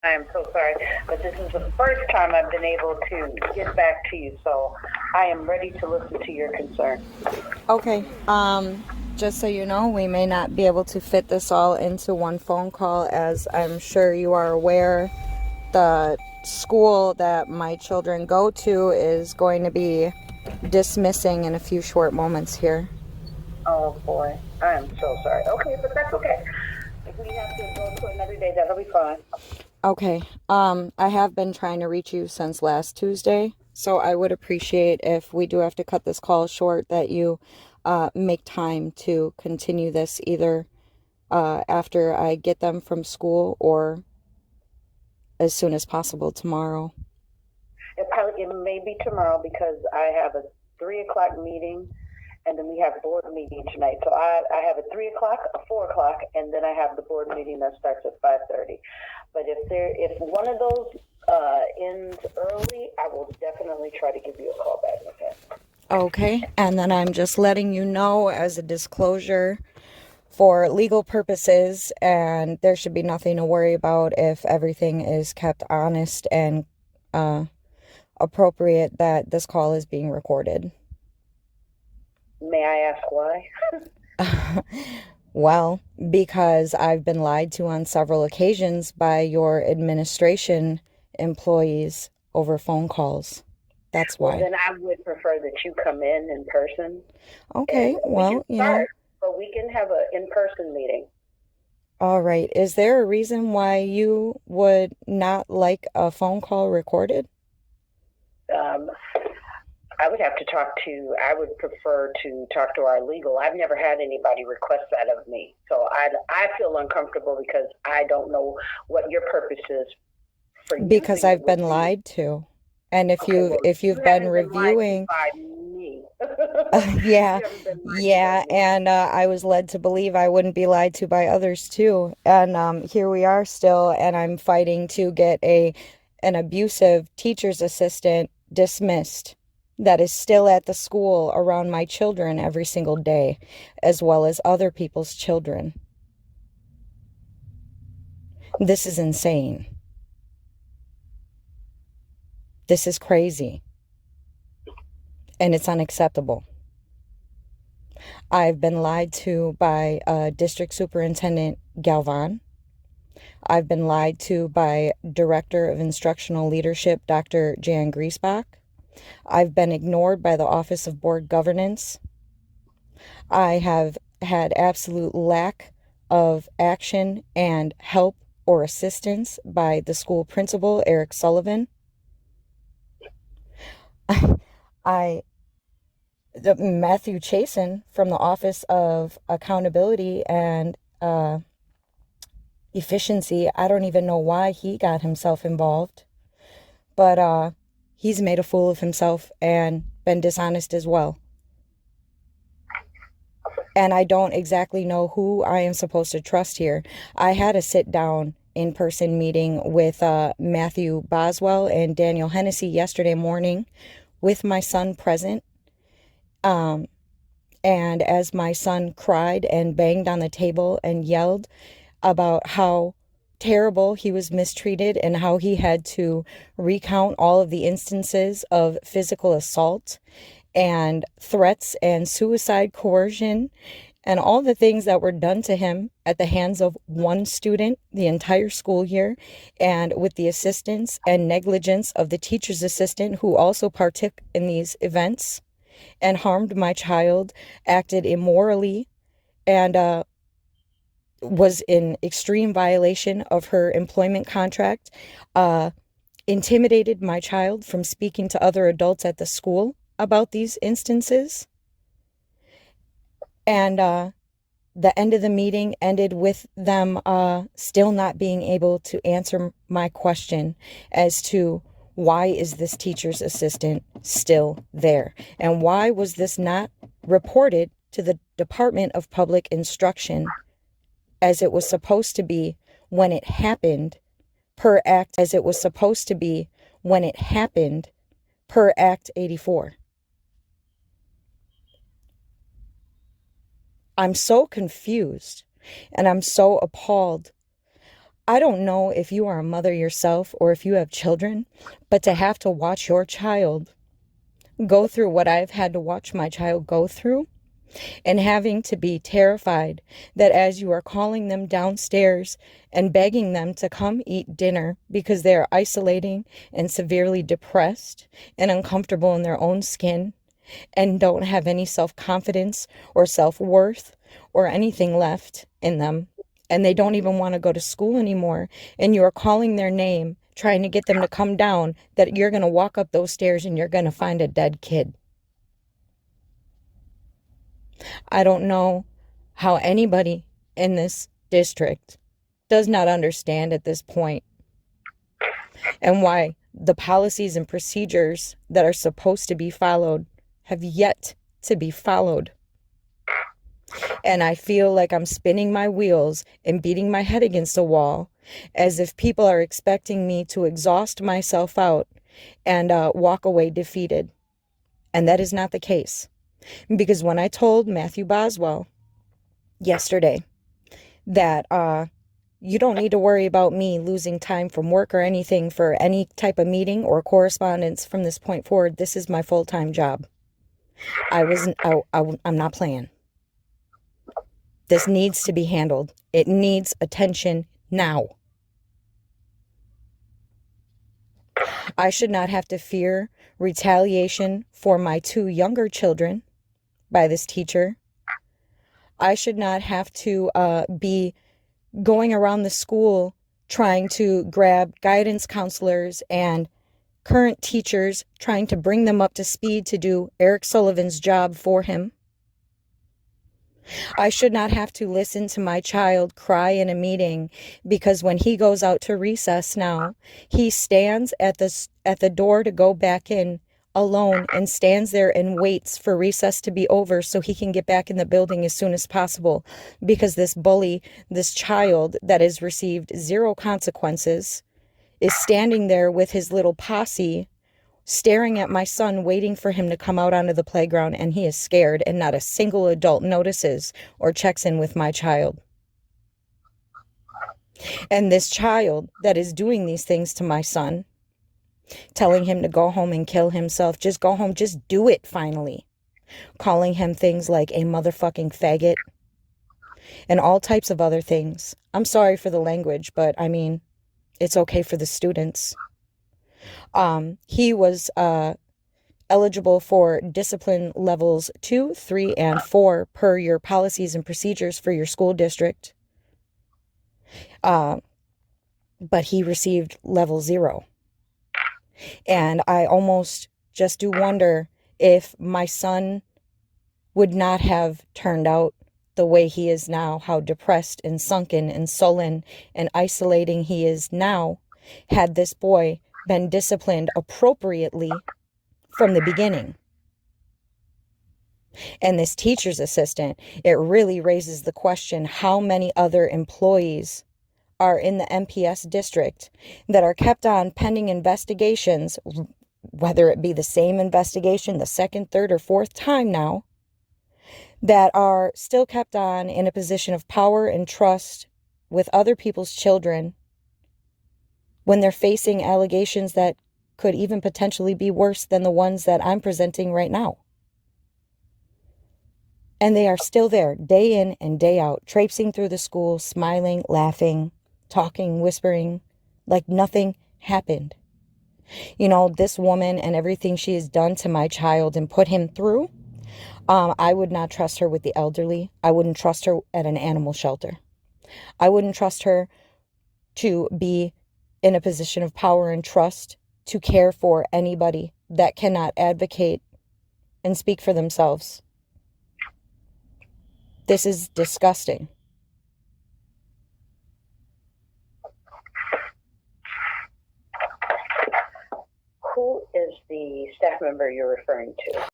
I am so sorry, but this is the first time I've been able to get back to you, so I am ready to listen to your concern. Okay. Just so you know, we may not be able to fit this all into one phone call, as I'm sure you are aware. The school that my children go to is going to be dismissing in a few short moments here. Oh boy, I am so sorry. Okay, but that's okay. If we have to go to another day, that'll be fine. Okay. I have been trying to reach you since last Tuesday, so I would appreciate if we do have to cut this call short that you make time to continue this either after I get them from school or as soon as possible tomorrow. It may be tomorrow because I have a 3 o'clock meeting, and then we have board meeting tonight. So I have a 3 o'clock, a 4 o'clock, and then I have the board meeting that starts at 5:30. But if one of those ends early, I will definitely try to give you a call back. Okay. Okay, and then I'm just letting you know as a disclosure for legal purposes, and there should be nothing to worry about if everything is kept honest and appropriate, that this call is being recorded. May I ask why? Well, because I've been lied to on several occasions by your administration employees over phone calls. That's Well, why. then I would prefer that you come in person, and Okay, we can well, start, but we can have an in-person meeting. all right. Is there a reason why you would not like a phone call recorded? Um, I would have to I would prefer to talk to our legal. I've never had anybody request that of me. So I feel uncomfortable because I don't know what your purpose is for Because using it I've with been me. lied to. And if Okay, you well, if you you've been haven't been lied to reviewing, by me. yeah, You haven't been lied to by yeah, me. and I was led to believe I wouldn't be lied to by others too. And here we are still, and I'm fighting to get an abusive teacher's assistant dismissed that is still at the school around my children every single day, as well as other people's children. This is insane. This is crazy, and it's unacceptable. I've been lied to by District Superintendent Galvan. I've been lied to by Director of Instructional Leadership, Dr. Jan Griesbach. I've been ignored by the Office of Board Governance. I have had absolute lack of action and help or assistance by the school principal, Eric Sullivan. I Matthew Chasen from the Office of Accountability and Efficiency. I don't even know why he got himself involved, but he's made a fool of himself and been dishonest as well. And I don't exactly know who I am supposed to trust here. I had a sit down in person meeting with Matthew Boswell and Daniel Hennessy yesterday morning with my son present. And as my son cried and banged on the table and yelled about how terrible he was mistreated and how he had to recount all of the instances of physical assault and threats and suicide coercion and all the things that were done to him at the hands of one student the entire school year, and with the assistance and negligence of the teacher's assistant who also partook in these events and harmed my child, acted immorally, and was in extreme violation of her employment contract, intimidated my child from speaking to other adults at the school about these instances. And the end of the meeting ended with them still not being able to answer my question as to why is this teacher's assistant still there? And why was this not reported to the Department of Public Instruction as it was supposed to be when it happened per Act, as it was supposed to be when it happened per Act 84. I'm so confused and I'm so appalled. I don't know if you are a mother yourself or if you have children, but to have to watch your child go through what I've had to watch my child go through, and having to be terrified that as you are calling them downstairs and begging them to come eat dinner because they are isolating and severely depressed and uncomfortable in their own skin and don't have any self-confidence or self-worth or anything left in them, and they don't even want to go to school anymore, and you are calling their name, trying to get them to come down, that you're going to walk up those stairs and you're going to find a dead kid. I don't know how anybody in this district does not understand at this point, and why the policies and procedures that are supposed to be followed have yet to be followed. And I feel like I'm spinning my wheels and beating my head against a wall, as if people are expecting me to exhaust myself out and walk away defeated. And that is not the case. Because when I told Matthew Boswell yesterday that you don't need to worry about me losing time from work or anything for any type of meeting or correspondence from this point forward, this is my full-time job. I'm not playing. This needs to be handled. It needs attention now. I should not have to fear retaliation for my 2 younger children by this teacher. I should not have to be going around the school trying to grab guidance counselors and current teachers, trying to bring them up to speed to do Eric Sullivan's job for him. I should not have to listen to my child cry in a meeting because when he goes out to recess now, he stands at the door to go back in alone and stands there and waits for recess to be over so he can get back in the building as soon as possible, because this bully, this child that has received 0 consequences, is standing there with his little posse staring at my son, waiting for him to come out onto the playground, and he is scared, and not a single adult notices or checks in with my child. And this child that is doing these things to my son, telling him to go home and kill himself, just go home, just do it finally, calling him things like a motherfucking faggot and all types of other things. I'm sorry for the language, but I mean, it's okay for the students. He was eligible for discipline levels 2, 3, and 4 per your policies and procedures for your school district. But he received level 0. And I almost just do wonder if my son would not have turned out the way he is now, how depressed and sunken and sullen and isolating he is now, had this boy been disciplined appropriately from the beginning. And this teacher's assistant, it really raises the question, how many other employees are in the MPS district that are kept on pending investigations, whether it be the same investigation the 2nd, 3rd, or 4th time now, that are still kept on in a position of power and trust with other people's children when they're facing allegations that could even potentially be worse than the ones that I'm presenting right now. And they are still there, day in and day out, traipsing through the school, smiling, laughing, talking, whispering, like nothing happened. You know, this woman and everything she has done to my child and put him through, I would not trust her with the elderly. I wouldn't trust her at an animal shelter. I wouldn't trust her to be in a position of power and trust to care for anybody that cannot advocate and speak for themselves. This is disgusting. Who is the staff member you're referring to?